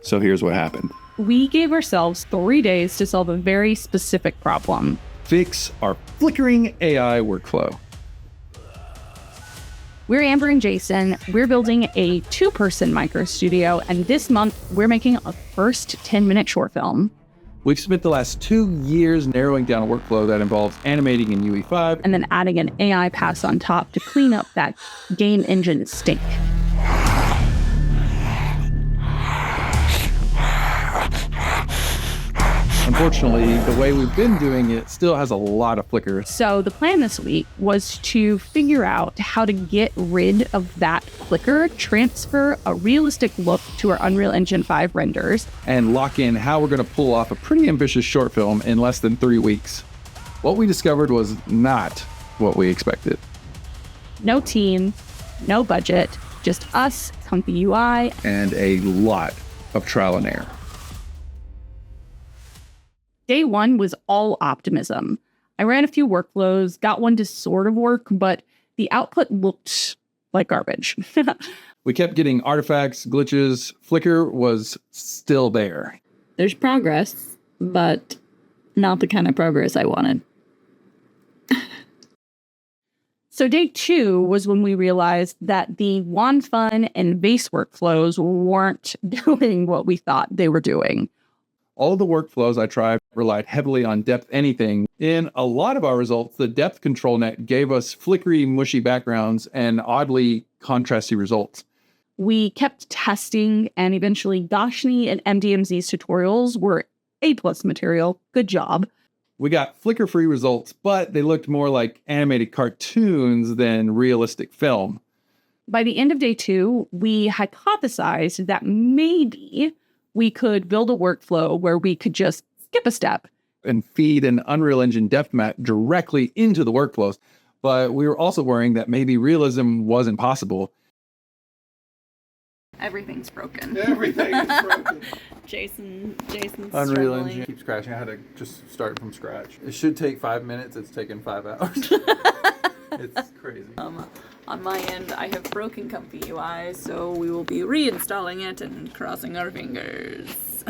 So here's what happened. We gave ourselves 3 days to solve a very specific problem. Fix our flickering AI workflow. We're Amber and Jason. We're building a 2-person micro studio, and this month we're making a first 10-minute short film. We've spent the last 2 years narrowing down a workflow that involves animating in UE5 and then adding an AI pass on top to clean up that game engine stink. Unfortunately, the way we've been doing it still has a lot of flicker. So the plan this week was to figure out how to get rid of that flicker, transfer a realistic look to our Unreal Engine 5 renders, and lock in how we're going to pull off a pretty ambitious short film in less than 3 weeks. What we discovered was not what we expected. No team, no budget, just us, comfy UI, and a lot of trial and error. Day 1 was all optimism. I ran a few workflows, got one to sort of work, but the output looked like garbage. We kept getting artifacts, glitches. Flicker was still there. There's progress, but not the kind of progress I wanted. So day 2 was when we realized that the WAN Fun and Vace workflows weren't doing what we thought they were doing. All the workflows I tried relied heavily on depth anything. In a lot of our results, the depth control net gave us flickery, mushy backgrounds and oddly contrasty results. We kept testing, and eventually Goshny and MDMZ's tutorials were A+ material. Good job. We got flicker-free results, but they looked more like animated cartoons than realistic film. By the end of day 2, we hypothesized that maybe we could build a workflow where we could just skip a step and feed an Unreal Engine depth map directly into the workflows. But we were also worrying that maybe realism wasn't possible. Everything's broken. Everything is broken. Jason's Unreal struggling. Engine keeps crashing. I had to just start from scratch. It should take 5 minutes. It's taken 5 hours. It's crazy. On my end, I have broken Comfy UI, so we will be reinstalling it and crossing our fingers.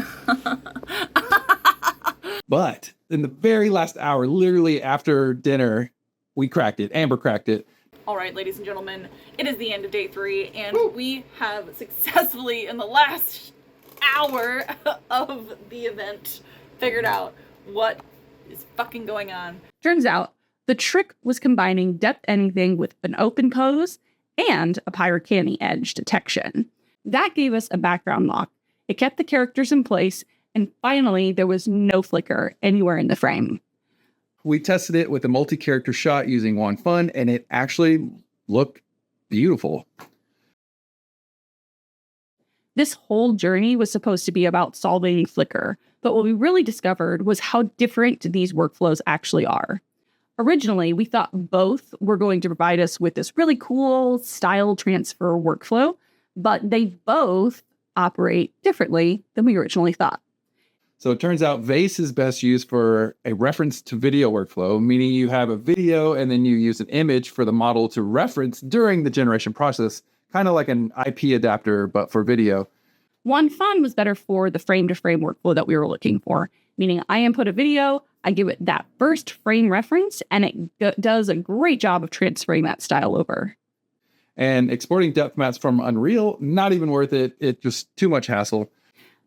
But in the very last hour, literally after dinner, we cracked it. Amber cracked it. All right, ladies and gentlemen, it is the end of day 3, and we have successfully, in the last hour of the event, figured out what is fucking going on. Turns out, the trick was combining depth anything with an open pose and a Pyrocani edge detection. That gave us a background lock. It kept the characters in place, and finally, there was no flicker anywhere in the frame. We tested it with a multi-character shot using WAN Fun, and it actually looked beautiful. This whole journey was supposed to be about solving flicker, but what we really discovered was how different these workflows actually are. Originally, we thought both were going to provide us with this really cool style transfer workflow, but they both operate differently than we originally thought. So it turns out Vace is best used for a reference to video workflow, meaning you have a video and then you use an image for the model to reference during the generation process, kind of like an IP adapter, but for video. WAN Fun was better for the frame-to-frame workflow that we were looking for, meaning I input a video, I give it that first frame reference, and it does a great job of transferring that style over. And exporting depth maps from Unreal, not even worth it. It's just too much hassle.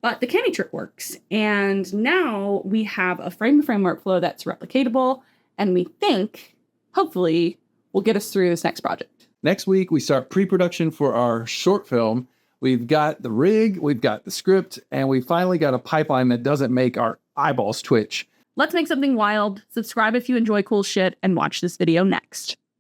But the canny trick works. And now we have a frame-to-frame workflow that's replicatable, and we think, hopefully, will get us through this next project. Next week, we start pre-production for our short film. We've got the rig, we've got the script, and we finally got a pipeline that doesn't make our eyeballs twitch. Let's make something wild. Subscribe if you enjoy cool shit, and watch this video next.